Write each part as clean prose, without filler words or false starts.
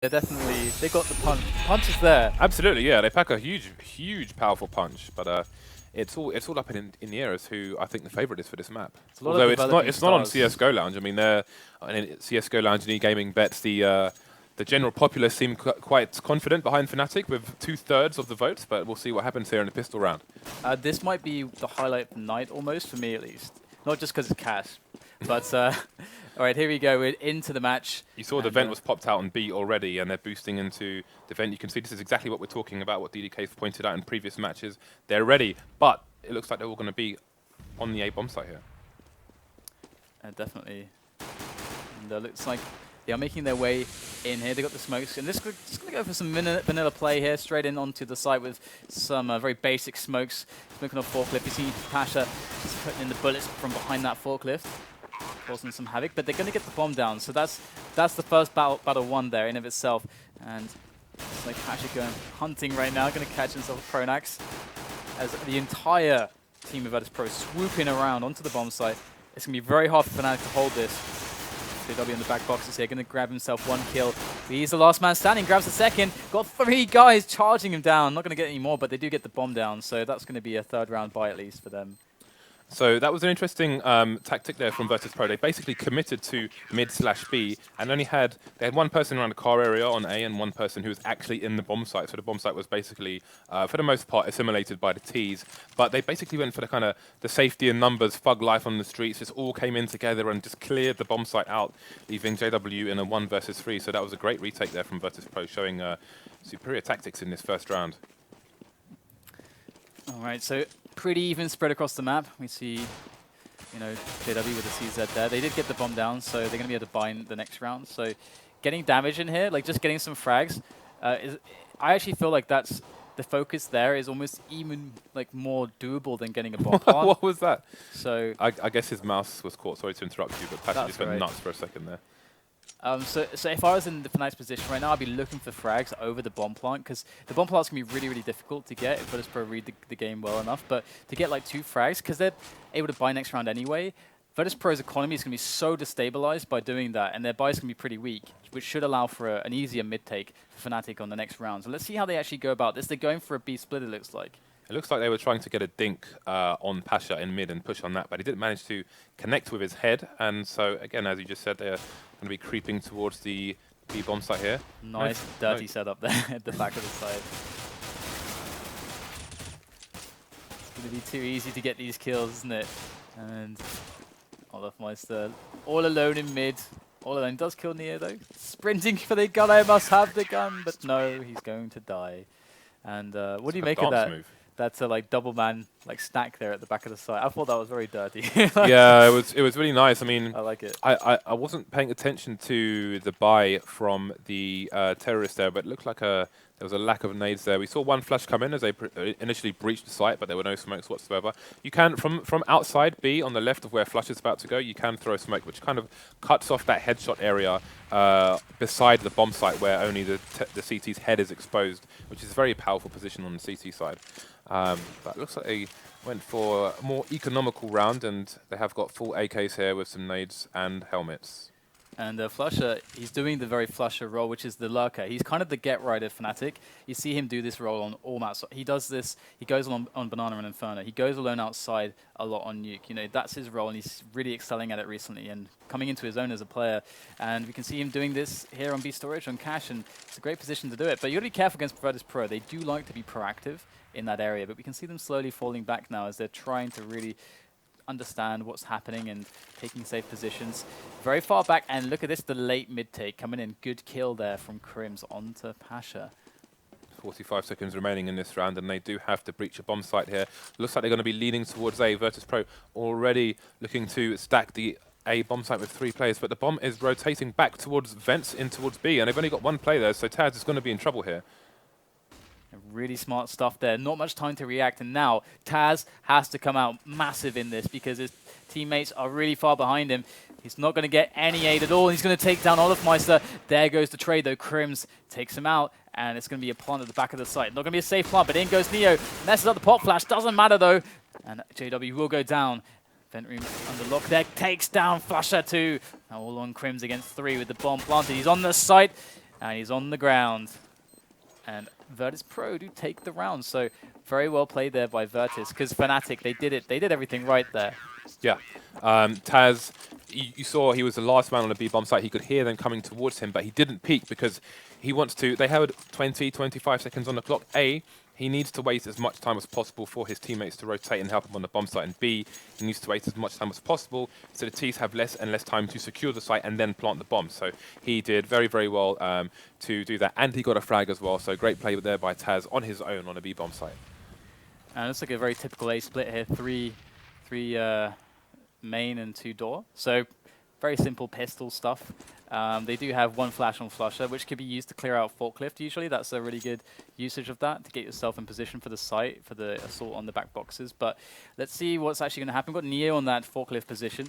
They're definitely, they got the punch. Punch is there. Absolutely, yeah. They pack a huge, powerful punch, but it's all up in the air as who I think the favorite is for this map. Although it's not on CS:GO Lounge. I mean, they're in CS:GO Lounge and e-gaming bets. The general populace seem quite confident behind Fnatic with 2/3 of the votes, but we'll see what happens here in the pistol round. This might be the highlight of the night, almost for me at least. Not just because it's cash, but all right, here we go. We're into the match. You saw the vent was popped out on B already, and they're boosting into the vent. You can see this is exactly what we're talking about, what DDK's pointed out in previous matches. They're ready, but it looks like they're all going to be on the A bomb site here. Definitely. And looks like they are making their way in here. They got the smokes, and this is going to go for some vanilla play here, straight in onto the site with some very basic smokes. Smoking off forklift. You see Pasha just putting in the bullets from behind that forklift, causing some havoc. But they're going to get the bomb down, so that's the first battle won there in of itself. And it's like Pasha going hunting right now, going to catch himself a Pronax as the entire team of Virtus.pro swooping around onto the bomb site. It's going to be very hard for Fnatic to hold this. JW in the back boxes here, going to grab himself one kill. He's the last man standing, grabs the second. Got 3 guys charging him down. Not going to get any more, but they do get the bomb down. So that's going to be a 3rd round buy at least for them. So that was an interesting tactic there from Virtus.pro. They basically committed to mid/B and they had one person around the car area on A and one person who was actually in the bomb site. So the bomb site was basically, for the most part, assimilated by the Ts. But they basically went for the kind of the safety in numbers, thug life on the streets. Just all came in together and just cleared the bomb site out, leaving JW in a 1 versus 3. So that was a great retake there from Virtus.pro, showing superior tactics in this first round. All right, so pretty even spread across the map. We see, you know, JW with the CZ there. They did get the bomb down, so they're going to be able to buy in the next round. So getting damage in here, like just getting some frags, I actually feel like that's the focus there is almost even like more doable than getting a bomb plant. What was that? So I guess his mouse was caught. Sorry to interrupt you, but Patrick just went nuts for a second there. So if I was in the Fnatic's position right now, I'd be looking for frags over the bomb plant, because the bomb plant's going to be really, really difficult to get if Virtus.pro read the game well enough. But to get like 2 frags, because they're able to buy next round anyway, Virtus.pro's economy is going to be so destabilized by doing that, and their buy is going to be pretty weak, which should allow for an easier mid-take for Fnatic on the next round. So let's see how they actually go about this. They're going for a B split, it looks like. It looks like they were trying to get a dink on Pasha in mid and push on that, but he didn't manage to connect with his head. And so, again, as you just said, they're going to be creeping towards the B bomb site here. Nice, dirty setup there at the back of the site. It's going to be too easy to get these kills, isn't it? And Olafmeister all alone in mid. All alone does kill Neo, though. Sprinting for the gun, I must have the gun. But no, he's going to die. And what do you make of that? Move. That's a like double man like stack there at the back of the site. I thought that was very dirty. Yeah, it was really nice. I mean, I like it. I wasn't paying attention to the buy from the terrorist there, but it looked like there was a lack of nades there. We saw one flash come in as they initially breached the site, but there were no smokes whatsoever. You can, from outside B on the left of where flash is about to go, you can throw smoke, which kind of cuts off that headshot area beside the bomb site where only the CT's head is exposed, which is a very powerful position on the CT side. But it looks like they went for a more economical round, and they have got full AKs here with some nades and helmets. And Flusher, he's doing the very Flusher role, which is the lurker. He's kind of the get-right of Fnatic. You see him do this role on all maps. He does this, he goes on Banana and Inferno. He goes alone outside a lot on Nuke. You know, that's his role, and he's really excelling at it recently and coming into his own as a player. And we can see him doing this here on B Storage, on Cash, and it's a great position to do it. But you got to be careful against Virtus.pro. They do like to be proactive in that area, but we can see them slowly falling back now as they're trying to really understand what's happening and taking safe positions. Very far back, and look at this, the late mid-take coming in. Good kill there from Crims onto Pasha. 45 seconds remaining in this round, and they do have to breach a bomb site here. Looks like they're going to be leaning towards A. Virtus.pro already looking to stack the A bomb site with 3 players, but the bomb is rotating back towards vents in towards B, and they've only got 1 player there, so Taz is going to be in trouble here. Really smart stuff there. Not much time to react, and now Taz has to come out massive in this because his teammates are really far behind him. He's not going to get any aid at all. He's going to take down Olafmeister. There goes the trade, though. Crims takes him out, and it's going to be a plant at the back of the site. Not going to be a safe plant, but in goes Neo. Messes up the pop flash. Doesn't matter, though. And JW will go down. Vent room under lock there. Takes down Flusher, too. Now all on Crims against 3 with the bomb planted. He's on the site. And he's on the ground. And Virtus.pro do take the round. So very well played there by Virtus. Because Fnatic, they did it. They did everything right there. Yeah. Taz, you saw he was the last man on the B bomb site. He could hear them coming towards him, but he didn't peek because he wants to. They had 20, 25 seconds on the clock. A, he needs to wait as much time as possible for his teammates to rotate and help him on the bomb site. And B, he needs to wait as much time as possible so the T's have less and less time to secure the site and then plant the bomb. So he did very, very well to do that. And he got a frag as well. So great play there by Taz on his own on a B bomb site. And it's like a very typical A split here. Three main and 2 door. So very simple pistol stuff. They do have 1 flash on Flusher, which could be used to clear out Forklift usually. That's a really good usage of that to get yourself in position for the site, for the assault on the back boxes. But let's see what's actually going to happen. We've got Neo on that Forklift position.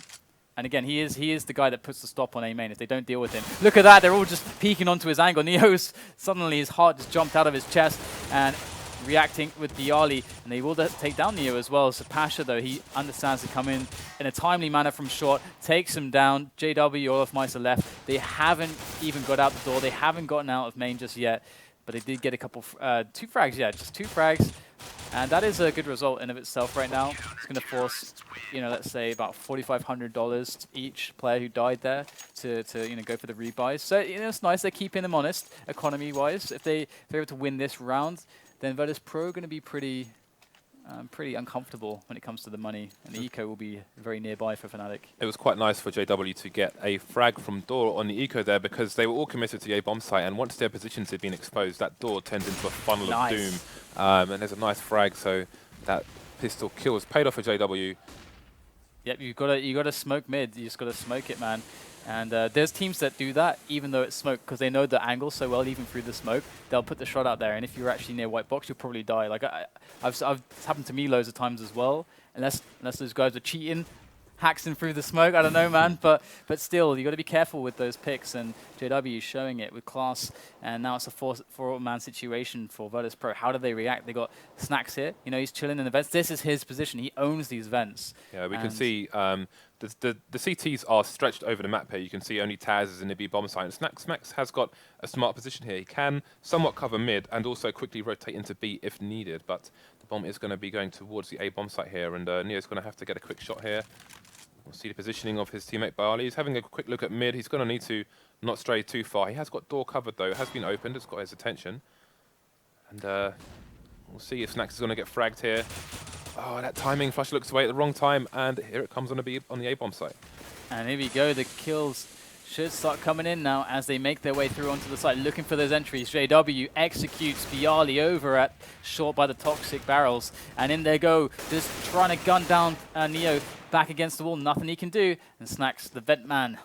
And again, he is the guy that puts the stop on A main if they don't deal with him. Look at that, they're all just peeking onto his angle. Neo's, suddenly his heart just jumped out of his chest and reacting with the Ali, and they will take down Neo as well. So Pasha, though, he understands to come in a timely manner from short, takes him down. JW, Olaf Meister left. They haven't even got out the door. They haven't gotten out of main just yet, but they did get a couple, 2 frags, yeah, just 2 frags. And that is a good result in of itself right now. It's going to force, let's say about $4,500 each player who died there to go for the rebuys. So, it's nice. They're keeping them honest, economy-wise. If they're able to win this round, then Virtus.pro going to be pretty uncomfortable when it comes to the money, and the eco will be very nearby for Fnatic. It was quite nice for JW to get a frag from door on the eco there because they were all committed to the A bomb site, and once their positions had been exposed, that door turned into a funnel of doom. And there's a nice frag, so that pistol kill was paid off for JW. Yep, you got to smoke mid. You just got to smoke it, man. And there's teams that do that, even though it's smoke, because they know the angle so well, even through the smoke. They'll put the shot out there, and if you're actually near white box, you'll probably die. Like it's happened to me loads of times as well. Unless those guys are cheating, hacks in through the smoke. I don't know, man. But still, you got to be careful with those picks. And JW is showing it with class. And now it's a four-man situation for Virtus.pro. How do they react? They got Snacks here. He's chilling in the vents. This is his position. He owns these vents. Yeah, we can see the CTs are stretched over the map here. You can see only Taz is in the B bomb site. And Snacks has got a smart position here. He can somewhat cover mid and also quickly rotate into B if needed. But the bomb is going to be going towards the A bomb site here. And Neo's going to have to get a quick shot here. We'll see the positioning of his teammate Barley. He's having a quick look at mid. He's going to need to not stray too far. He has got door covered, though. It has been opened. It's got his attention. And we'll see if Snacks is going to get fragged here. Oh, that timing. Flush looks away at the wrong time. And here it comes on the A-bomb site. And here we go. The kills should start coming in now as they make their way through onto the site, looking for those entries. JW executes Bialy over at short by the toxic barrels. And in they go, just trying to gun down Neo back against the wall. Nothing he can do. And Snacks, the vent man,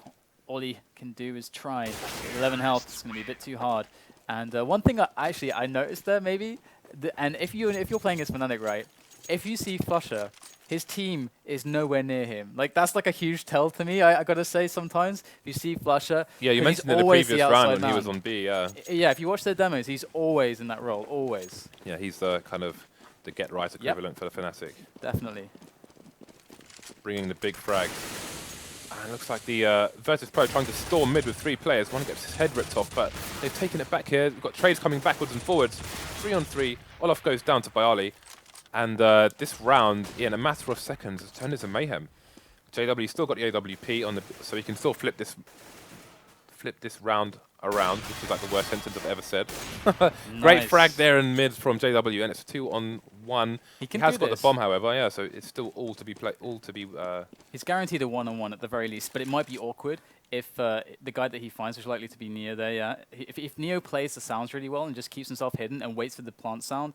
all he can do is try. 11 health. It's going to be a bit too hard. And one thing I noticed there maybe, and if you're playing as Fnatic, right, if you see Flusher, his team is nowhere near him. Like, that's like a huge tell to me, I gotta say sometimes. If you see Flusher, yeah, you mentioned in the previous round when he was on B, yeah. Yeah, if you watch their demos, he's always in that role, always. Yeah, he's the kind of the get-right equivalent for the Fnatic. Definitely. Bringing the big frag. And it looks like the Virtus.pro trying to storm mid with 3 players. One gets his head ripped off, but they've taken it back here. We've got trades coming backwards and forwards. 3 on 3. Olaf goes down to Bialy. And this round, in a matter of seconds, has turned into mayhem. JW still got the AWP on so he can still flip this round around, which is like the worst sentence I've ever said. Great frag there in mid from JW, and it's 2 on 1. He has got the bomb, however, yeah. So it's still all to be played. He's guaranteed a 1-on-1 at the very least, but it might be awkward if the guy that he finds is likely to be Neo there. Yeah, if Neo plays the sounds really well and just keeps himself hidden and waits for the plant sound.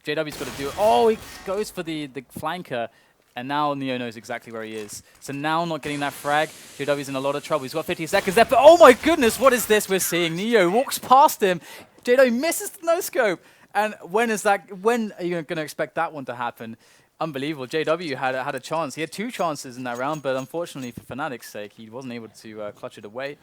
JW's got to do it. Oh, he goes for the flanker, and now Neo knows exactly where he is. So now not getting that frag, JW's in a lot of trouble. He's got 50 seconds left, but oh my goodness, what is this we're seeing? Neo walks past him. JW misses the no-scope. And when are you going to expect that one to happen? Unbelievable. JW had a chance. He had 2 chances in that round, but unfortunately for Fnatic's sake, he wasn't able to clutch it away.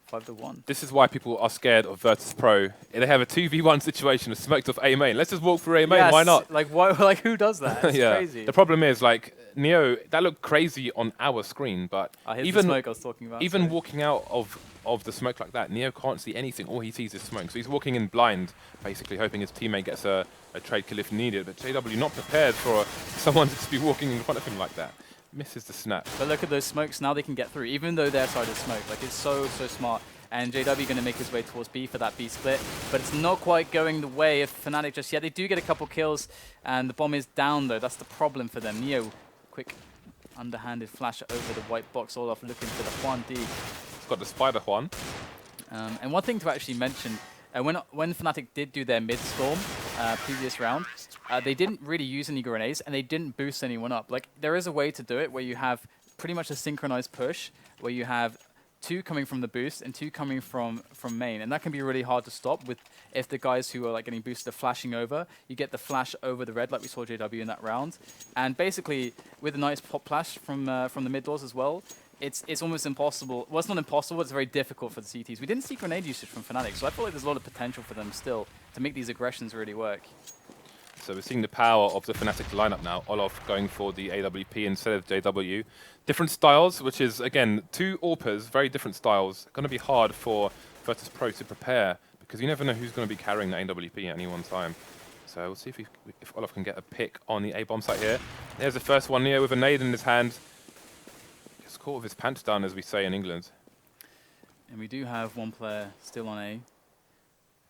5-1. This is why people are scared of Virtus.pro. They have a 2v1 situation of smoked off A main. Let's just walk through A main. Yes, why not? Like, like who does that? It's yeah. crazy. The problem is, like, Neo, that looked crazy on our screen, but even the smoke I was talking about. Even walking out of of the smoke like that, Neo can't see anything. All he sees is smoke. So he's walking in blind, basically hoping his teammate gets a trade kill if needed. But JW not prepared for someone to just be walking in front of him like that. Misses the snap. But look at those smokes. Now they can get through, even though their side is smoke. Like, it's so smart. And JW going to make his way towards B for that B split. But it's not quite going the way of Fnatic just yet. They do get a couple kills, and the bomb is down, though. That's the problem for them. Neo, quick underhanded flash over the white box. Olaf looking for the Juan D. He's got the spider Juan. And one thing to actually mention, when Fnatic did do their mid-storm previous round, they didn't really use any grenades, and they didn't boost anyone up. Like, there is a way to do it where you have pretty much a synchronized push, where you have 2 coming from the boost and 2 coming from main, and that can be really hard to stop with if the guys who are like getting boosted are flashing over. You get the flash over the red like we saw JW in that round, and basically with a nice pop flash from the mid doors as well, it's almost impossible. Well, it's not impossible, it's very difficult for the CTs. We didn't see grenade usage from Fnatic, so I feel like there's a lot of potential for them still to make these aggressions really work. So we're seeing the power of the Fnatic lineup now. Olaf going for the AWP instead of JW. Different styles, which is, again, 2 AWPers, very different styles. Going to be hard for Virtus.pro to prepare because you never know who's going to be carrying the AWP at any one time. So we'll see if Olaf can get a pick on the A-bomb site here. There's the first one, Neo with a nade in his hand. Gets caught with his pants down, as we say in England. And we do have one player still on A.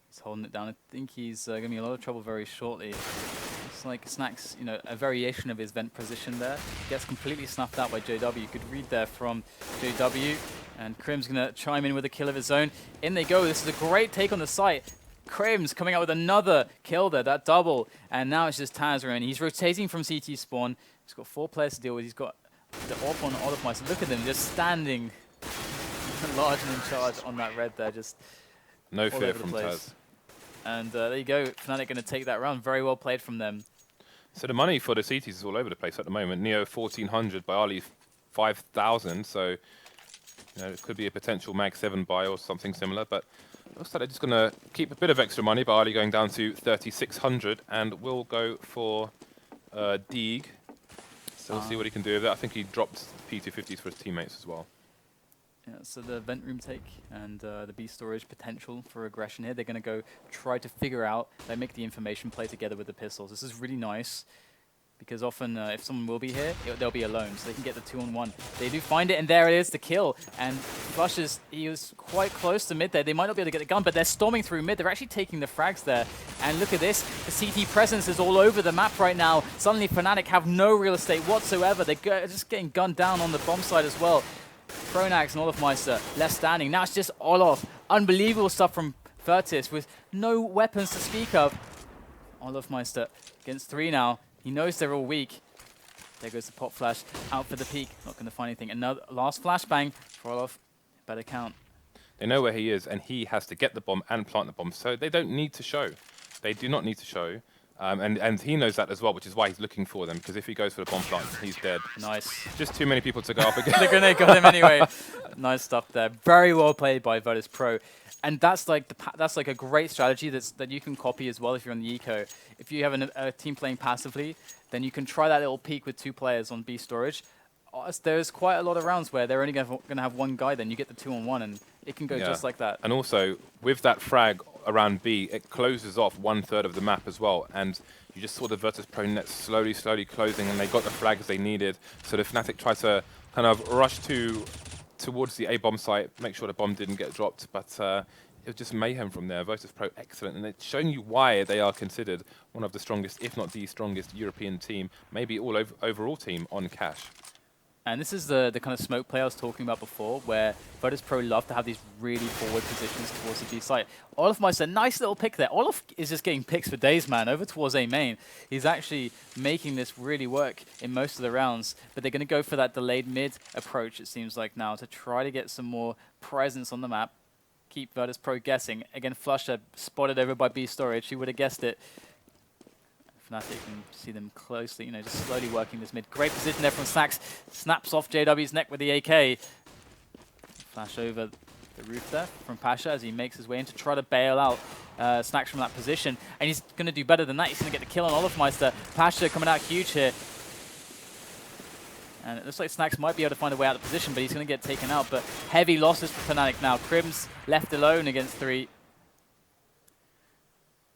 He's holding it down. I think he's going to be in a lot of trouble very shortly. It's like Snack's, you know, a variation of his vent position there. Gets completely snuffed out by JW. You could read there from JW. And Krim's going to chime in with a kill of his own. In they go. This is a great take on the site. Krim's coming out with another kill there, that double. And now it's just Tazra, and he's rotating from CT spawn. He's got 4 players to deal with. He's got the AWP on Olaf. Look at them just standing large and in charge on that red there. Just no fear from Taz. And there you go, Fnatic going to take that round. Very well played from them. So the money for the CTs is all over the place at the moment. Neo 1,400, Bialy 5,000. So you know, it could be a potential Mag 7 buy or something similar. But looks like they're just going to keep a bit of extra money. Bialy going down to 3,600, and we'll go for Deeg. So we'll see what he can do with that. I think he dropped P250s for his teammates as well. Yeah, so the vent room take and the B storage potential for aggression here. They're going to go try to figure out, they make the information play together with the pistols. This is really nice because often if someone will be here, they'll be alone, so they can get the 2-on-1. They do find it, and there it is, the kill. And Flushes, he was quite close to mid there. They might not be able to get the gun, but they're storming through mid. They're actually taking the frags there. And look at this, the CT presence is all over the map right now. Suddenly Fnatic have no real estate whatsoever. They're just getting gunned down on the bomb side as well. Pronax and Olafmeister left standing. Now it's just Olaf. Unbelievable stuff from Virtus with no weapons to speak of. Olafmeister against 3 now. He knows they're all weak. There goes the pop flash. Out for the peak. Not going to find anything. Another last flashbang for Olaf. Better count. They know where he is, and he has to get the bomb and plant the bomb. So they don't need to show. They do not need to show. And he knows that as well, which is why he's looking for them, because if he goes for the bomb plant, he's dead. Nice. Just too many people to go up against. The grenade got him anyway. Nice stuff there. Very well played by Virtus.pro. And that's like a great strategy that you can copy as well if you're on the eco. If you have a team playing passively, then you can try that little peek with 2 players on B storage. There's quite a lot of rounds where they're only going to have 1 guy, then you get the 2-on-1, and it can go just like that. And also, with that frag around B, it closes off 1/3 of the map as well. And you just saw the Virtus.pro net slowly closing, and they got the frags they needed. So the Fnatic tried to kind of rush towards the A-bomb site, make sure the bomb didn't get dropped. But it was just mayhem from there. Virtus.pro excellent, and it's showing you why they are considered one of the strongest, if not the strongest, European team, maybe overall team on Cash. And this is the kind of smoke play I was talking about before, where Virtus.pro love to have these really forward positions towards the B site. Olafmeister, nice little pick there. Olaf is just getting picks for days, man, over towards A main. He's actually making this really work in most of the rounds, but they're going to go for that delayed mid approach, it seems like now, to try to get some more presence on the map. Keep Virtus.pro guessing. Again, Flusher spotted over by B storage. Who would have guessed it? Fnatic can see them closely, you know, just slowly working this mid. Great position there from Snacks. Snaps off JW's neck with the AK. Flash over the roof there from Pasha as he makes his way in to try to bail out Snacks from that position. And he's going to do better than that. He's going to get the kill on Olafmeister. Pasha coming out huge here. And it looks like Snax might be able to find a way out of the position, but he's going to get taken out. But heavy losses for Fnatic now. Crim's left alone against 3.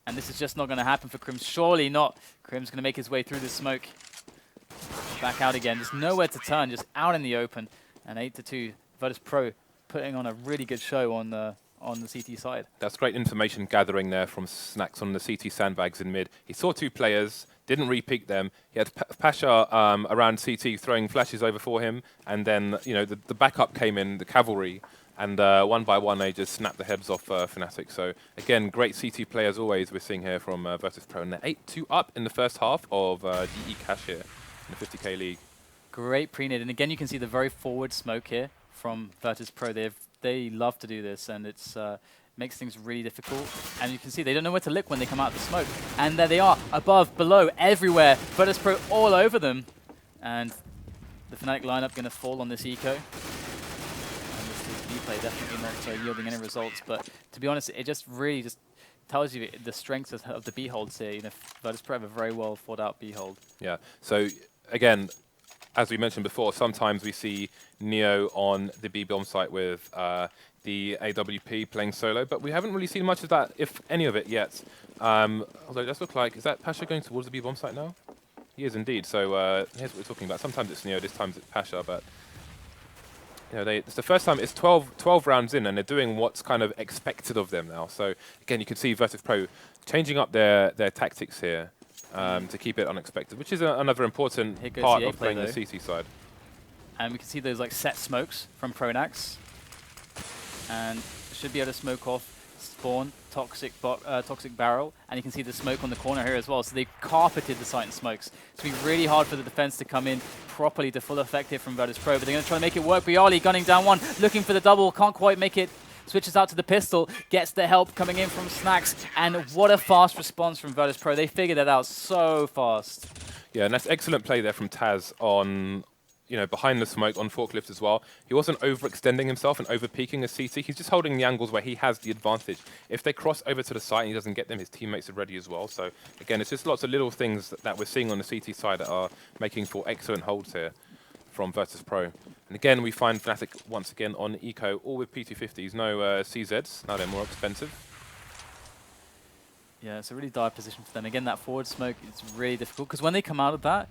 And this is just not going to happen for Crim. Surely not. Crim's going to make his way through the smoke. Back out again. Just nowhere to turn. Just out in the open. And 8-2. Virtus.pro putting on a really good show on the CT side. That's great information gathering there from Snax on the CT sandbags in mid. He saw 2 players, didn't re-peek them. He had Pasha around CT throwing flashes over for him, and then the backup came in, the cavalry, and one by one they just snapped the heads off Fnatic. So again, great CT play as always we're seeing here from Virtus.pro, and they're 8-2 up in the first half of DE Cash here in the 50k league. Great pre-nade, and again you can see the very forward smoke here from Virtus.pro. They love to do this, and it's makes things really difficult. And you can see they don't know where to look when they come out of the smoke. And there they are, above, below, everywhere. Virtus.pro all over them. And the Fnatic lineup going to fall on this eco. And this is B-play definitely not yielding any results. But to be honest, it just really just tells you the strength of the B-holds here. Virtus.pro have a very well thought out B-hold. Yeah, so again, as we mentioned before, sometimes we see Neo on the B-bomb site with the AWP playing solo, but we haven't really seen much of that, if any of it, yet. Although it does look like, is that Pasha going towards the B-bomb site now? He is indeed, so here's what we're talking about. Sometimes it's Neo, this time it's Pasha, but it's the first time, it's 12 rounds in, and they're doing what's kind of expected of them now. So again, you can see Virtus.pro changing up their tactics here. To keep it unexpected, which is another important part of playing the CT side. And we can see those set smokes from Pronax, and should be able to smoke off spawn, toxic barrel, and you can see the smoke on the corner here as well. So they carpeted the site in smokes. It's going to be really hard for the defense to come in properly to full effect here from Virtus.pro, but they're going to try to make it work. Bialy gunning down one, looking for the double, can't quite make it. Switches out to the pistol, gets the help coming in from Snax, and what a fast response from Virtus.pro. They figured it out so fast. Yeah, and that's excellent play there from Taz on, behind the smoke on forklift as well. He wasn't overextending himself and over-peaking a CT. He's just holding the angles where he has the advantage. If they cross over to the site and he doesn't get them, his teammates are ready as well. So again, it's just lots of little things that we're seeing on the CT side that are making for excellent holds here from Virtus.pro. And again, we find Fnatic once again on eco, all with PT50s, no CZs. Now they're more expensive. Yeah, it's a really dire position for them. Again, that forward smoke, it's really difficult, because when they come out of that,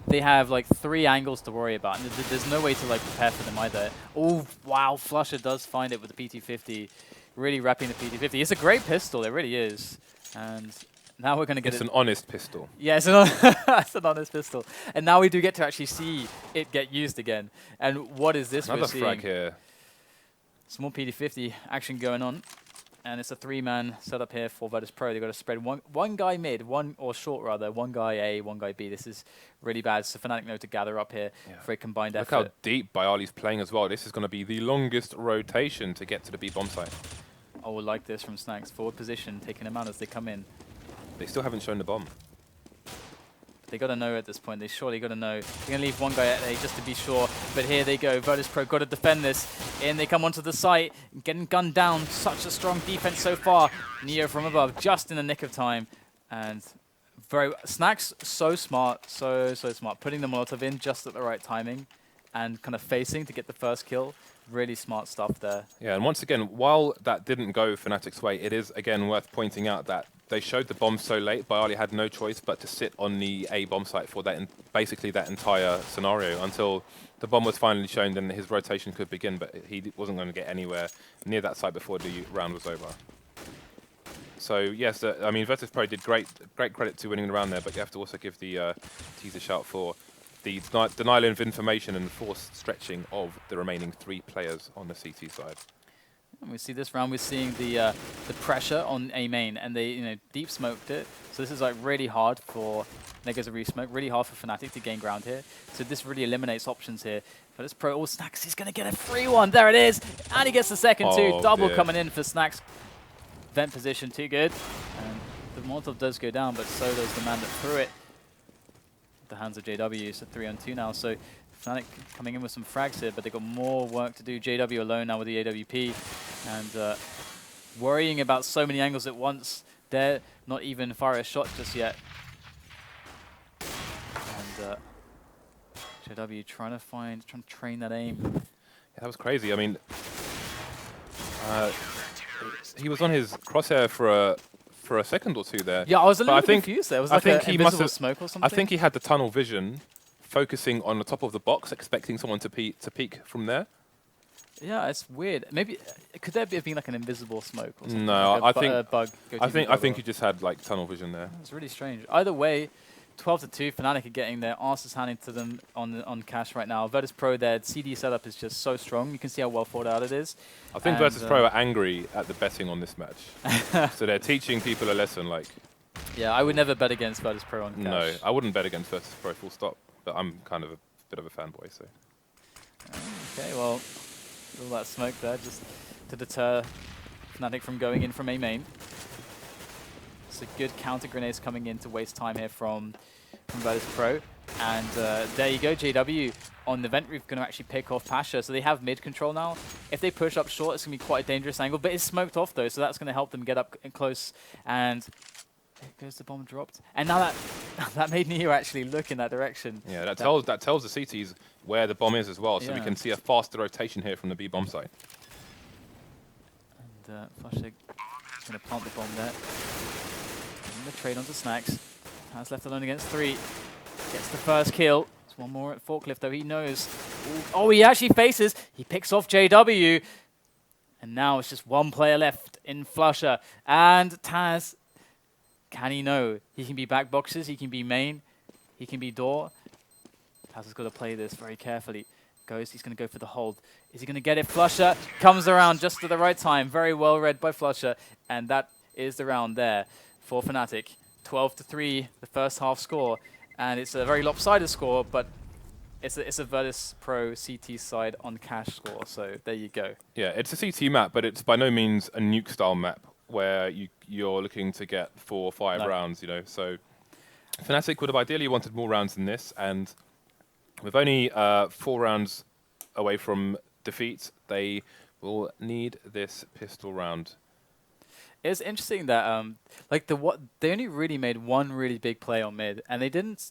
they have 3 angles to worry about, and there's no way to prepare for them either. Oh, wow, Flusher does find it with the PT50, really wrapping the PT50. It's a great pistol, it really is. And now we're going to get It's an honest pistol. Yeah, it's an honest pistol. And now we do get to actually see it get used again. And what is this Another frag here. Small PT50 action going on. And it's a 3-man setup here for Virtus.pro. They've got to spread one guy mid, or short rather, one guy A, one guy B. This is really bad. So Fnatic know to gather up here for a combined effort. Look how deep Bialy's playing as well. This is going to be the longest rotation to get to the B-bomb site. I would like this from Snax. Forward position, taking them out as they come in. They still haven't shown the bomb. They got to know at this point. They surely got to know. They're going to leave one guy at A just to be sure. But here they go. Virtus.pro got to defend this. In they come onto the site, getting gunned down. Such a strong defense so far. Neo from above, just in the nick of time. And Snax, so smart, so smart. Putting the Molotov in just at the right timing and kind of facing to get the first kill. Really smart stuff there. Yeah, and once again, while that didn't go Fnatic's way, it is again worth pointing out that they showed the bomb so late, Bialy had no choice but to sit on the A bomb site for that, basically that entire scenario until the bomb was finally shown. Then his rotation could begin, but he wasn't going to get anywhere near that site before the round was over. So yes, I mean Virtus.pro did great credit to winning the round there, but you have to also give the teaser shout for the denial of information and forced stretching of the remaining 3 players on the CT side. And we see this round, we're seeing the pressure on A main, and they deep smoked it. So this is really hard for Nego's a resmoke, really hard for Fnatic to gain ground here. So this really eliminates options here. But this pro, Snax is going to get a free one. There it is, and he gets the second too. Double coming in for Snax. Vent position too good, and the Molotov does go down, but so does the man that threw it. The hands of JW, so 3-on-2 now. So Fnatic coming in with some frags here, but they've got more work to do. JW alone now with the AWP, and worrying about so many angles at once. They're not even fire a shot just yet. And JW trying to train that aim. Yeah, that was crazy. I mean, he was on his crosshair for a second or two there. Yeah, I was a little bit confused there. It was like an invisible smoke or something. I think he had the tunnel vision, focusing on the top of the box, expecting someone to peek from there. Yeah, it's weird. Maybe could there have been like an invisible smoke or something? No, like I bug. think he just had like tunnel vision there. It's really strange. Either way, 12-2. Fnatic are getting their asses handed to them on cash right now. Virtus.pro, their CD setup is just so strong. You can see how well thought out it is. I think Virtus.pro are angry at the betting on this match, so they're teaching people a lesson. Like, yeah, I would never bet against Virtus.pro on cash. No, I wouldn't bet against Virtus.pro. Full stop. But I'm kind of a bit of a fanboy, so. Okay, well. All that smoke there just to deter Fnatic from going in from A main. It's a good counter grenades coming in to waste time here from Virtus.pro. And there you go, JW on the vent roof going to actually pick off Pasha. So they have mid control now. If they push up short, it's going to be quite a dangerous angle. But it's smoked off though, so that's going to help them get up close. And there goes the bomb dropped. And now that made Neo actually look in that direction. Yeah, that tells the CTs where the bomb is as well, so we can see a faster rotation here from the B bomb site. And Flushig is going to plant the bomb there. And the trade onto Snacks. Has left alone against 3. Gets the first kill. There's one more at Forklift though, he knows. Ooh. Oh, he actually faces. He picks off JW. And now it's just one player left in Flusher. And Taz, can he know? He can be back boxes, he can be main, he can be door. Taz has got to play this very carefully. He's going to go for the hold. Is he going to get it? Flusher comes around just at the right time. Very well read by Flusher. And that is the round there for Fnatic. 12-3, the first half score. And it's a very lopsided score, but it's a Virtus.pro CT side on cash score. So there you go. Yeah, it's a CT map, but it's by no means a nuke style map where you're looking to get 4 or 5 rounds, you know. So Fnatic would have ideally wanted more rounds than this, and with only 4 rounds away from defeat, they will need this pistol round. It's interesting that they only really made one really big play on mid, and they didn't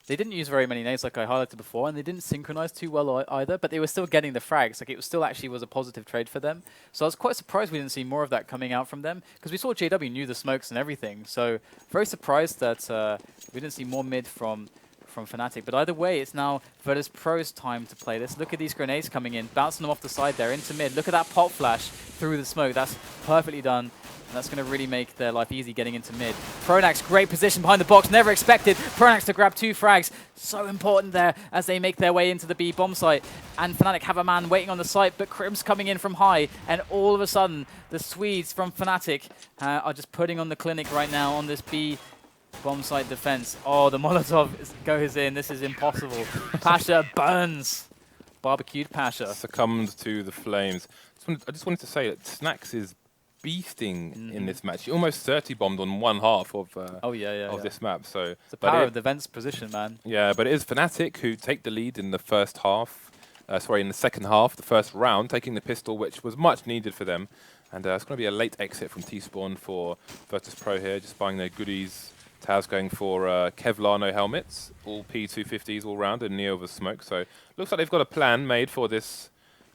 use very many nades like I highlighted before, and they didn't synchronize too well either, but they were still getting the frags. Like, it was still actually was a positive trade for them. So I was quite surprised we didn't see more of that coming out from them, because we saw JW knew the smokes and everything. So very surprised that we didn't see more mid from Fnatic. But either way, it's now Virtus.pro's time to play this. Look at these grenades coming in, bouncing them off the side there into mid. Look at that pop flash through the smoke. That's perfectly done. And that's going to really make their life easy getting into mid. Pronax, great position behind the box. Never expected Pronax to grab 2 frags. So important there as they make their way into the B bomb site. And Fnatic have a man waiting on the site, but Crim's coming in from high. And all of a sudden, the Swedes from Fnatic are just putting on the clinic right now on this B bomb site defense. Oh, the Molotov goes in. This is impossible. Pasha burns. Barbecued Pasha. Succumbed to the flames. I just wanted to say that Snacks is beasting in this match. He almost 30 bombed on one half of this map. So it's the power of the Vents position, man. Yeah, but it is Fnatic who take the lead in the first half. In the second half, the first round, taking the pistol, which was much needed for them. And it's going to be a late exit from T-Spawn for Virtus.pro here, just buying their goodies. Taz going for Kevlar, no helmets, all P250s all round, and Neo with smoke. So looks like they've got a plan made for this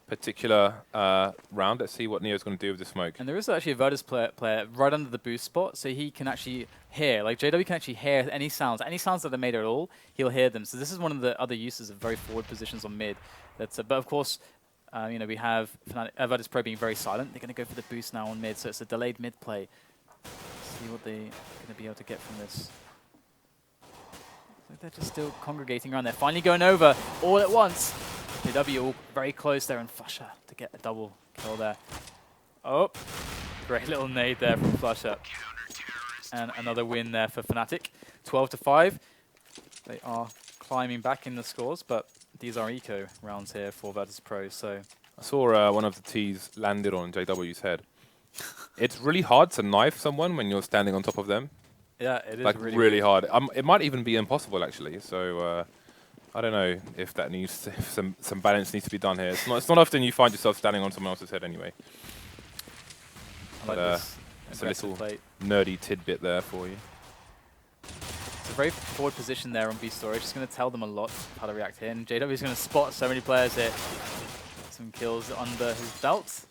particular round. Let's see what Neo's going to do with the smoke. And there is actually a Virtus player right under the boost spot, so he can actually hear. Like, JW can actually hear any sounds that are made at all, he'll hear them. So this is one of the other uses of very forward positions on mid. But of course, we have Virtus.pro being very silent. They're going to go for the boost now on mid, so it's a delayed mid play. See what they're going to be able to get from this. Like, they're just still congregating around there. Finally going over all at once. JW all very close there, and Flusher to get a double kill there. Oh, great little nade there from Flusher. And another win there for Fnatic. 12-5. They are climbing back in the scores, but these are eco rounds here for Virtus.pro. So I saw one of the T's landed on JW's head. It's really hard to knife someone when you're standing on top of them. Yeah, it is like really hard. It might even be impossible actually. So I don't know if that needs some balance needs to be done here. It's not often you find yourself standing on someone else's head anyway. I like this it's a little plate. nerdy tidbit there for you. It's a very forward position there on B storage. It's going to tell them a lot how to react here. And JW is going to spot so many players here. Some kills under his belt.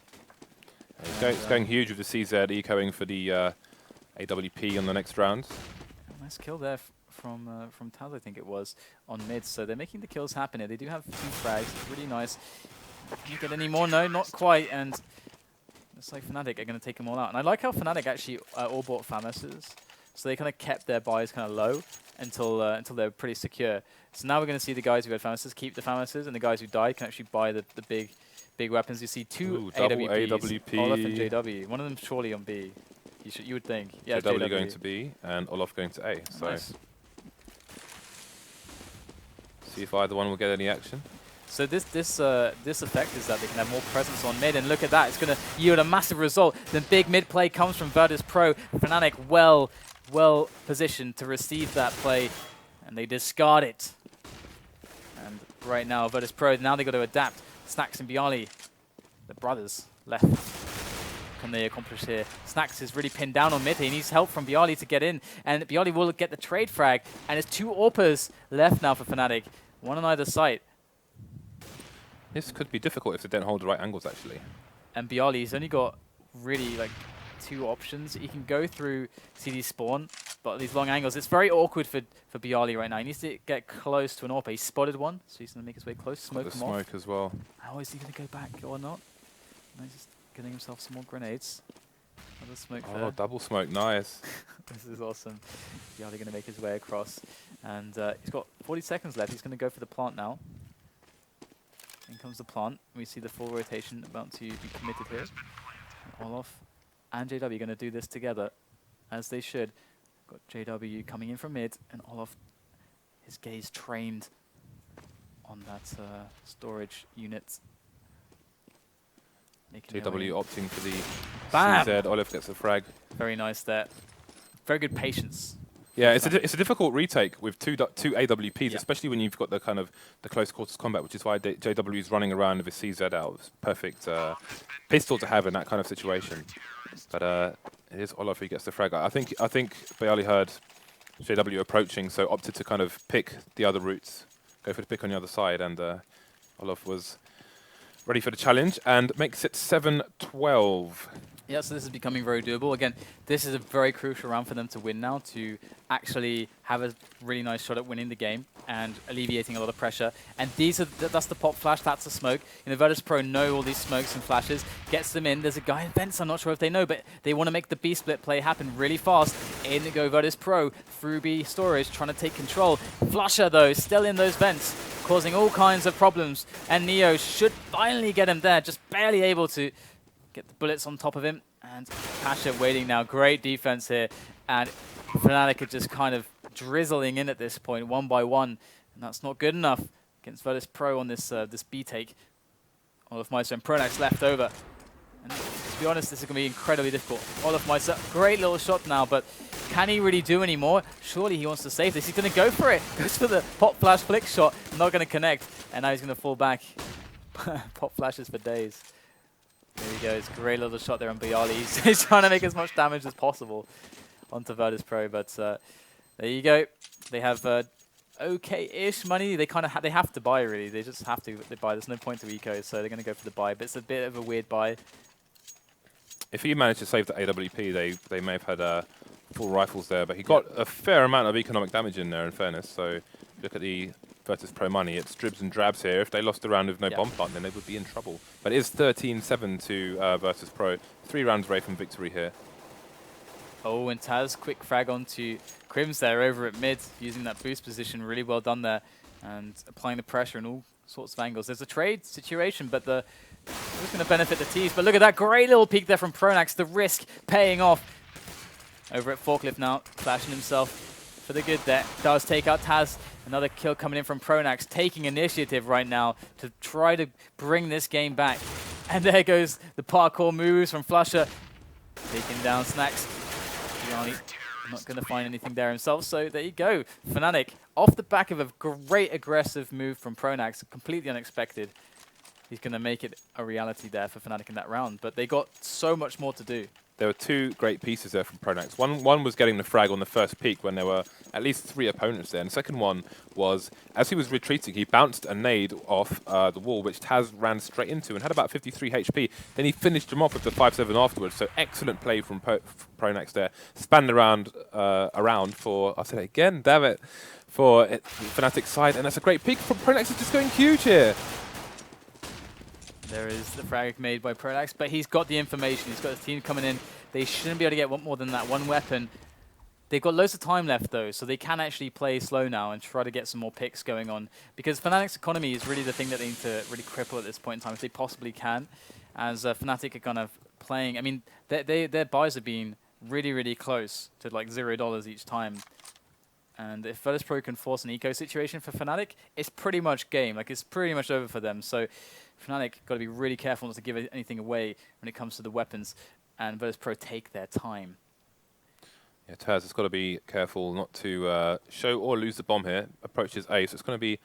It's going huge with the CZ ecoing for the AWP on the next round. Nice kill there from Taz, I think it was, on mid. So they're making the kills happen here. They do have 2 frags. Really nice. Can you get any more? No, not quite. And it's like Fnatic are going to take them all out. And I like how Fnatic actually all bought Famouses. So they kind of kept their buys kind of low until they're pretty secure. So now we're going to see the guys who had Famouses keep the Famouses, and the guys who died can actually buy the big weapons. You see 2 AWPs, AWP. Olaf and JW. One of them surely on B. You would think. Yeah, JW going to B and Olaf going to A. So nice. See if either one will get any action. So this effect is that they can have more presence on mid, and look at that, it's going to yield a massive result. The big mid play comes from Virtus.pro. Fnatic well positioned to receive that play, and they discard it. And right now, Virtus.pro, now they've got to adapt. Snax and Bialy, the brothers, left. Can they accomplish here? Snax is really pinned down on mid. He needs help from Bialy to get in, and Bialy will get the trade frag. And there's 2 AWPers left now for Fnatic, one on either side. This could be difficult if they don't hold the right angles, actually. And Bialy's only got really like 2 options. He can go through CD spawn, but these long angles, it's very awkward for Bialy right now. He needs to get close to an AWP. He spotted one, so he's going to make his way close, smoke him off. Smoke as well. How is he going to go back or not? No, he's just getting himself some more grenades. Another smoke there. Oh, double smoke, nice. This is awesome. Bialy going to make his way across. And he's got 40 seconds left. He's going to go for the plant now. In comes the plant. We see the full rotation about to be committed here. Olaf and JW going to do this together, as they should. Got JW coming in from mid, and Olaf, his gaze trained on that storage unit. JW opting for the Bam! CZ. Olaf gets a frag. Very nice there. Very good patience. Yeah, it's a difficult retake with two AWPs, Yeah. especially when you've got the kind of the close quarters combat, which is why JW is running around with his CZ out. It's perfect pistol to have in that kind of situation. But it is Olaf who gets the frag. I think Bialy heard JW approaching, so opted to kind of pick the other routes, go for the pick on the other side, and Olaf was ready for the challenge and makes it 7-12. Yeah, so this is becoming very doable. Again, this is a very crucial round for them to win now, to actually have a really nice shot at winning the game and alleviating a lot of pressure. And that's the pop flash, that's the smoke. You know, Virtus.pro know all these smokes and flashes, gets them in. There's a guy in vents, I'm not sure if they know, but they want to make the B split play happen really fast. In go Virtus.pro, through B storage, trying to take control. Flusher, though, still in those vents, causing all kinds of problems. And Neo should finally get him there, just barely able to get the bullets on top of him. And Pasha waiting now. Great defense here. And Fnatic are just kind of drizzling in at this point, 1 by 1. And that's not good enough against Virtus.pro on this this B take. Olaf Meister and Pronax left over. And to be honest, this is going to be incredibly difficult. Olaf Meister, great little shot now, but can he really do any more? Surely he wants to save this. He's going to go for it. Goes for the pop flash flick shot. Not going to connect. And now he's going to fall back. Pop flashes for days. There he goes. Great little shot there on Bialy. He's trying to make as much damage as possible onto Virtus.pro, but there you go. They have okay-ish money. They kind of they have to buy, really. They just have to buy. There's no point to eco, so they're going to go for the buy. But it's a bit of a weird buy. If he managed to save the AWP, they may have had full rifles there, but he got a fair amount of economic damage in there, in fairness. So look at the Virtus.pro money. It's dribs and drabs here. If they lost a round with no bomb plant, then they would be in trouble. But it is 13-7 to Virtus.pro. 3 rounds away from victory here. Oh, and Taz, quick frag onto Crims there over at mid, using that boost position. Really well done there, and applying the pressure in all sorts of angles. There's a trade situation, but it's going to benefit the T's. But look at that great little peek there from Pronax. The risk paying off. Over at Forklift now, flashing himself for the good there. Does take out Taz. Another kill coming in from Pronax, taking initiative right now to try to bring this game back. And there goes the parkour moves from Flusher. Taking down Snax. Bialy not going to find anything there himself, so there you go. Fnatic, off the back of a great aggressive move from Pronax, completely unexpected. He's going to make it a reality there for Fnatic in that round, but they got so much more to do. there were two great pieces there from Pronax. One was getting the frag on the first peak when there were at least 3 opponents there. And the second one was, as he was retreating, he bounced a nade off the wall, which Taz ran straight into and had about 53 HP. Then he finished him off with the 5-7 afterwards. So excellent play from Pronax there. Spanned around for, I'll say that again, damn it, for Fnatic's side. And that's a great peak from Pronax. Is just going huge here. There is the frag made by Pronax, but he's got the information. He's got his team coming in. They shouldn't be able to get more than that one weapon. They've got loads of time left, though, so they can actually play slow now and try to get some more picks going on. Because Fnatic's economy is really the thing that they need to really cripple at this point in time, if they possibly can. As Fnatic are kind of playing, I mean, their buys have been really, really close to like $0 each time. And if Virtus.pro can force an eco situation for Fnatic, it's pretty much game. Like, it's pretty much over for them. So Fnatic got to be really careful not to give anything away when it comes to the weapons. And Virtus.pro take their time. Yeah, Taz has got to be careful not to show or lose the bomb here. Approaches A, so it's going to be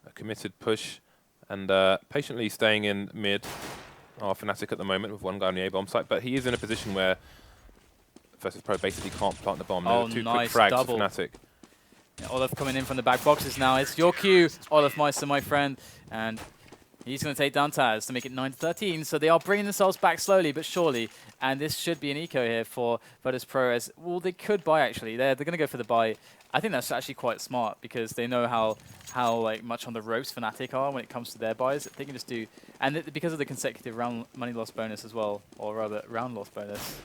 a committed push. And patiently staying in mid are Fnatic at the moment with one guy on the A bomb site. But he is in a position where Virtus.pro basically can't plant the bomb. Oh, two nice quick frags double. for Fnatic. Yeah, Olaf coming in from the back boxes now. It's your cue, Olaf Meister, my friend. And he's going to take down Taz to make it 9-13. So they are bringing themselves back slowly but surely. And this should be an eco here for Virtus.pro. As well, they could buy, actually. They're going to go for the buy. I think that's actually quite smart because they know how like much on the ropes Fnatic are when it comes to their buys. They can just do... And because of the consecutive round money loss bonus as well, or rather round loss bonus,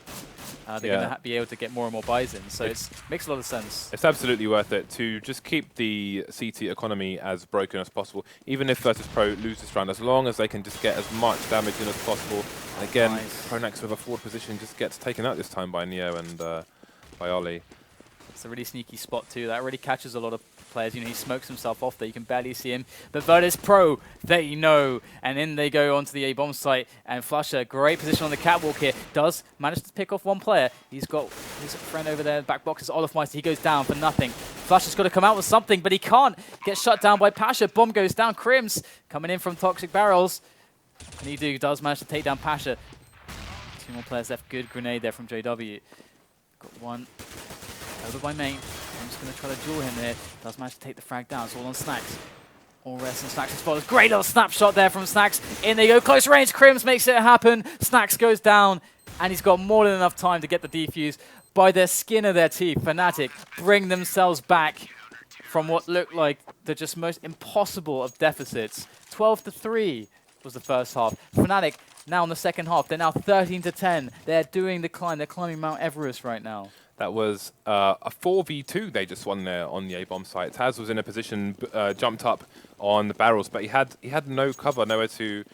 they're going to be able to get more and more buys in. So it makes a lot of sense. It's absolutely worth it to just keep the CT economy as broken as possible, even if Virtus.pro lose this round, as long as they can just get as much damage in as possible. And again, Pronax with a forward position just gets taken out this time by Neo and by Ollie. It's a really sneaky spot too. That really catches a lot of players. You know, he smokes himself off there. You can barely see him. But Virtus.pro, they know. And in they go onto the A-bomb site. And Flusher, great position on the catwalk here. Does manage to pick off one player. He's got his friend over there. Back box is Olaf Meister. He goes down for nothing. Flusher's got to come out with something, but he can't. Get shut down by Pasha. Bomb goes down. Crims coming in from Toxic Barrels. And he does manage to take down Pasha. 2 more players left. Good grenade there from JW. Got one. Over by main. I'm just going to try to duel him here. Does manage to take the frag down. It's all on Snacks. All rest and Snacks' spoilers. Great little snapshot there from Snacks. In they go. Close range. Crims makes it happen. Snacks goes down. And he's got more than enough time to get the defuse. By the skin of their teeth, Fnatic bring themselves back from what looked like the just most impossible of deficits. 12-3 was the first half. Fnatic now in the second half. They're now 13-10. They're doing the climb. They're climbing Mount Everest right now. That was a 4v2 they just won there on the A-bomb site. Taz was in a position, jumped up on the barrels, but he had no cover, nowhere to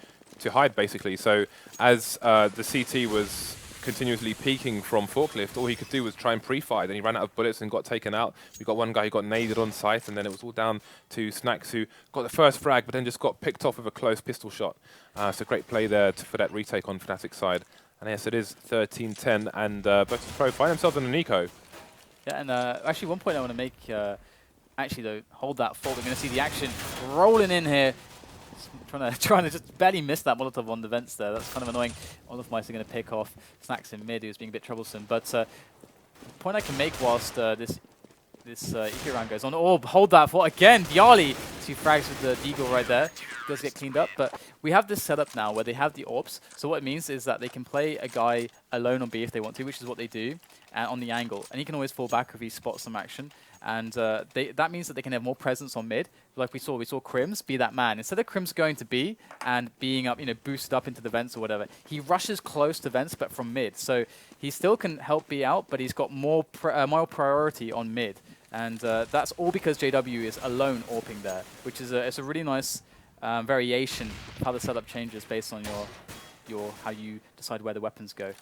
hide, basically. So as the CT was continuously peeking from forklift, all he could do was try and pre-fire. Then he ran out of bullets and got taken out. We got one guy who got naded on site, and then it was all down to Snacks, who got the first frag, but then just got picked off with a close pistol shot. So great play there for that retake on Fnatic's side. And yes, it is 13-10, and Virtus.pro find themselves in an eco. Yeah, and actually one point I want to make, actually though, hold that thought. We're going to see the action rolling in here. Trying to just barely miss that Molotov on the vents there. That's kind of annoying. Olaf Meister going to pick off Snacks in mid, who's being a bit troublesome. But the point I can make whilst this eco round goes on. Oh, hold that thought again. Bialy, 2 frags with the Deagle right there. Does get cleaned up, but we have this setup now where they have the AWPs. So what it means is that they can play a guy alone on B if they want to, which is what they do, on the angle. And he can always fall back if he spots some action. And that means that they can have more presence on mid. Like we saw Crims be that man. Instead of Crims going to B and being up, boosted up into the vents or whatever, he rushes close to vents, but from mid. So he still can help B out, but he's got more priority on mid. And that's all because JW is alone AWPing there, which is it's a really nice variation of how the setup changes based on how you decide where the weapons go.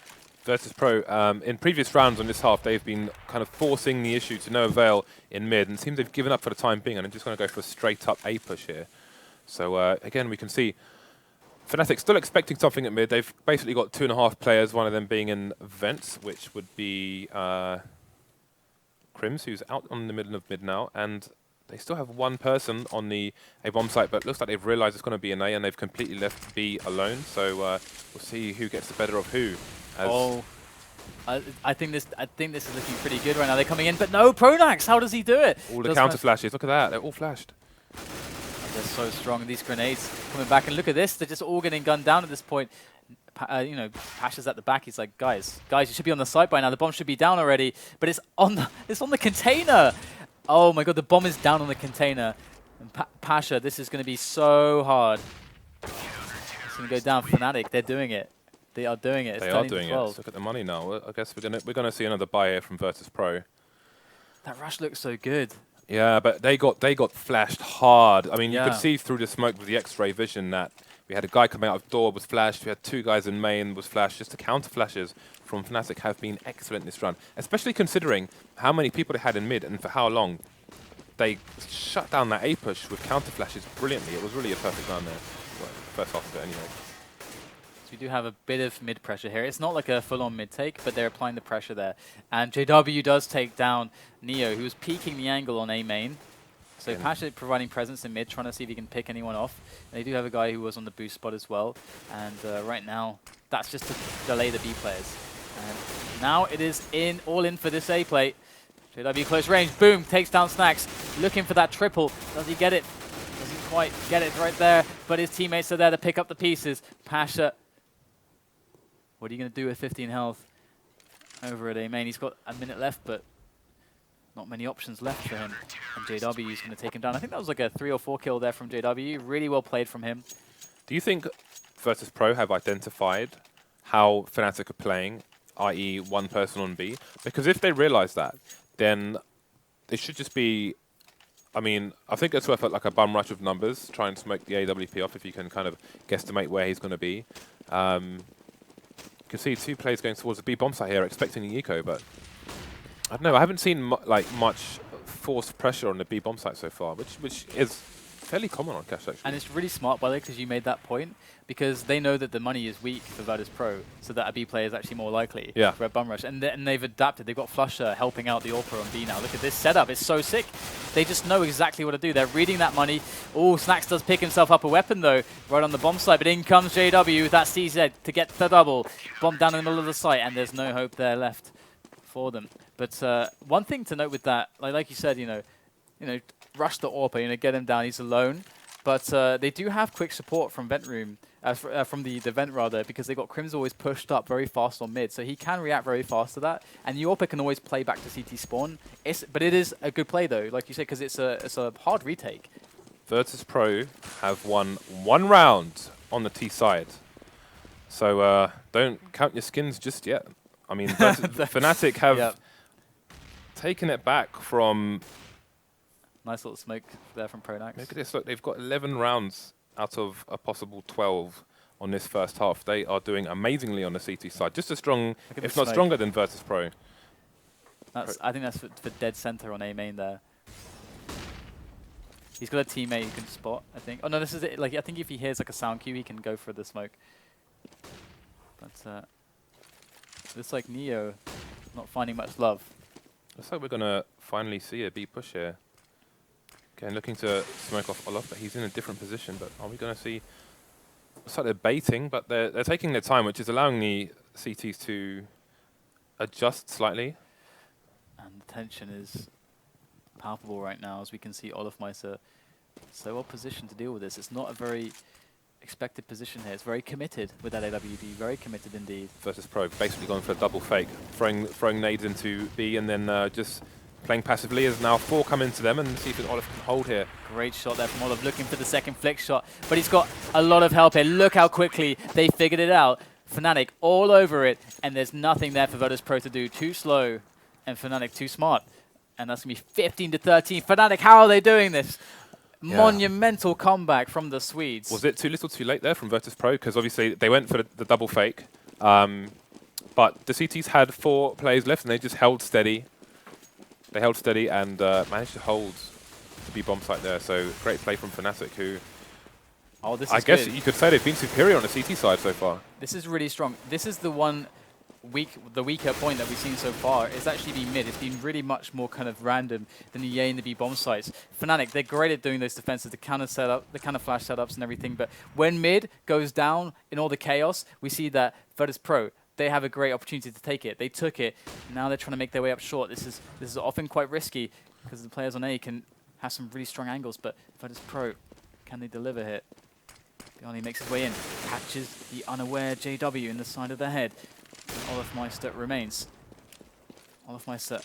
Virtus.pro, in previous rounds on this half, they've been kind of forcing the issue to no avail in mid, and it seems they've given up for the time being, and they're just going to go for a straight-up A push here. So again, we can see Fnatic still expecting something at mid. They've basically got 2.5 players, one of them being in vents, which would be Crims, who's out on the middle of mid now, and they still have one person on the A-bomb site, but it looks like they've realized it's going to be an A, and they've completely left B alone. So we'll see who gets the better of who. Oh, I think this is looking pretty good right now. They're coming in, but no, Pronax, how does he do it? All the counter flashes, look at that, they're all flashed. They're so strong, these grenades coming back, and look at this, they're just all getting gunned down at this point. You know, Pasha's at the back, he's like, guys, you should be on the site by now, the bomb should be down already, but it's on the container! Oh my god, the bomb is down on the container. And Pasha, this is going to be so hard. It's going to go down. Fnatic, they're doing it. They are doing it. They are doing it. Look at the money now. I guess we're gonna see another buy here from Virtus.pro. That rush looks so good. Yeah, but they got flashed hard. I mean, Yeah. you could see through the smoke with the X-ray vision that we had a guy coming out of door was flashed. We had 2 guys in main was flashed. Just the counter flashes from Fnatic have been excellent this run, especially considering how many people they had in mid and for how long. They shut down that A push with counter flashes brilliantly. It was really a perfect run there. Well, first half of it anyway. We do have a bit of mid pressure here. It's not like a full-on mid take, but they're applying the pressure there. And JW does take down Neo, who's peeking the angle on A main. So Pasha providing presence in mid, trying to see if he can pick anyone off. And they do have a guy who was on the boost spot as well. And right now, that's just to delay the B players. And now it is all in for this A play. JW close range, boom, takes down Snacks. Looking for that triple. Does he get it? Doesn't quite get it right there, but his teammates are there to pick up the pieces. Pasha, what are you going to do with 15 health over at A main? He's got a minute left, but not many options left for him. And JW is going to take him down. I think that was like a 3 or 4 kill there from JW. Really well played from him. Do you think Virtus.pro have identified how Fnatic are playing, i.e. one person on B? Because if they realize that, then it should just be... I mean, I think it's worth like a bum rush of numbers, try and smoke the AWP off if you can kind of guesstimate where he's going to be. You can see 2 players going towards the B bomb site here, expecting the eco, but I don't know. I haven't seen much forced pressure on the B bomb site so far, which is fairly common on Cash actually. And it's really smart, by the way, because you made that point, because they know that the money is weak for Virtus.pro, so that a B player is actually more likely for a bum rush. And they've adapted. They've got Flusher helping out the AWPer on B now. Look at this setup. It's so sick. They just know exactly what to do. They're reading that money. Oh, Snacks does pick himself up a weapon, though, right on the bomb site. But in comes JW with that CZ to get the double. Bomb down in the middle of the site, and there's no hope there left for them. But one thing to note with that, like you said, you know, rush the AWPer, get him down. He's alone. But they do have quick support from Vent Room, from the Vent rather, because they got Crims always pushed up very fast on mid, so he can react very fast to that. And the AWPer can always play back to CT spawn. But it is a good play though, like you said, because it's a hard retake. Virtus.pro have won 1 round on the T side, so don't count your skins just yet. I mean, Fnatic have taken it back from. Nice little smoke there from Pronax. Look at this. Look, they've got 11 rounds out of a possible 12 on this first half. They are doing amazingly on the CT side. Just as strong, if not stronger than Virtus.pro. I think that's for dead center on A main there. He's got a teammate who can spot, I think. Oh no, this is it. Like, I think if he hears like a sound cue, he can go for the smoke. But looks like Neo not finding much love. Looks like we're gonna finally see a B push here. Again, looking to smoke off Olaf, but he's in a different position. But are we going to see... Looks like they're baiting, but they're taking their time, which is allowing the CTs to adjust slightly. And the tension is palpable right now, as we can see Olaf Meiser so well positioned to deal with this. It's not a very expected position here. It's very committed with that AWD, very committed indeed. Virtus.pro basically going for a double fake, throwing nades into B, and then just... playing passively as now 4 come into them and see if Olaf can hold here. Great shot there from Olaf, looking for the second flick shot. But he's got a lot of help here. Look how quickly they figured it out. Fnatic all over it, and there's nothing there for Virtus.pro to do. Too slow, and Fnatic too smart. And that's going to be 15-13. Fnatic, how are they doing this? Yeah. Monumental comeback from the Swedes. Was it too little too late there from Virtus.pro? Because obviously they went for the double fake. But the CTs had 4 players left, and they just held steady. They held steady and managed to hold the B bomb site there. So great play from Fnatic, who I guess you could say they've been superior on the CT side so far. This is really strong. This is the weaker point that we've seen so far. It's actually been mid. It's been really much more kind of random than the A and the B bomb sites. Fnatic, they're great at doing those defenses, the counter setup, the kind of flash setups and everything. But when mid goes down in all the chaos, we see that Virtus.pro they have a great opportunity to take it. They took it. Now they're trying to make their way up short. This is often quite risky because the players on A can have some really strong angles, but Virtus.pro, can they deliver here? Bjarni makes his way in, catches the unaware JW in the side of the head. Olofmeister remains. Olofmeister,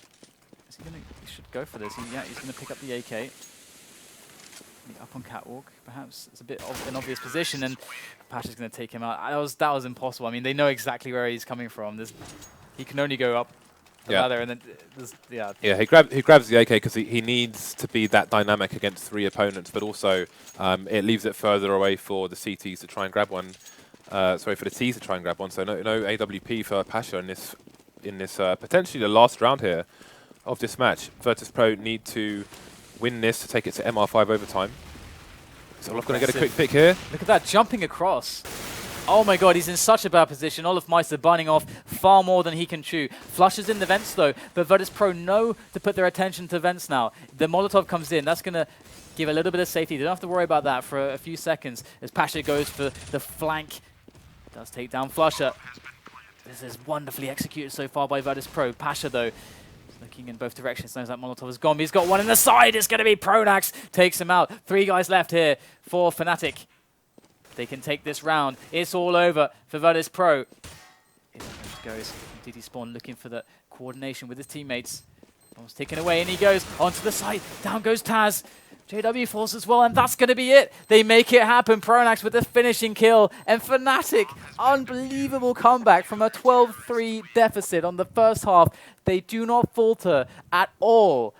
he should go for this. Yeah, he's going to pick up the AK. Up on catwalk, perhaps it's a bit of an obvious position, and Pasha's going to take him out. That was impossible. I mean, they know exactly where he's coming from. He can only go up the ladder, and then Yeah, he grabs the AK because he needs to be that dynamic against 3 opponents, but also it leaves it further away for the CTs to try and grab one. Sorry, for the T's to try and grab one. So no AWP for Pasha in this potentially the last round here of this match. Virtus.pro need to win this to take it to MR5 overtime. So Olof going to get a quick pick here. Look at that, jumping across. Oh my god, he's in such a bad position. Olofmeister burning off far more than he can chew. Flushes in the vents though, but Virtus.pro know to put their attention to vents now. The Molotov comes in, that's going to give a little bit of safety. They don't have to worry about that for a few seconds as Pasha goes for the flank. Does take down Flusher. This is wonderfully executed so far by Virtus.pro. Pasha though, looking in both directions, knows that Molotov is gone. He's got one in the side. It's going to be Pronax. Takes him out. 3 guys left here for Fnatic. They can take this round. It's all over for Virtus.pro. Here goes DD Spawn looking for the coordination with his teammates. Bomb's taken away, and he goes onto the side. Down goes Taz. JW falls as well, and that's going to be it. They make it happen. Pronax with the finishing kill. And Fnatic, unbelievable comeback from a 12-3 deficit on the first half. They do not falter at all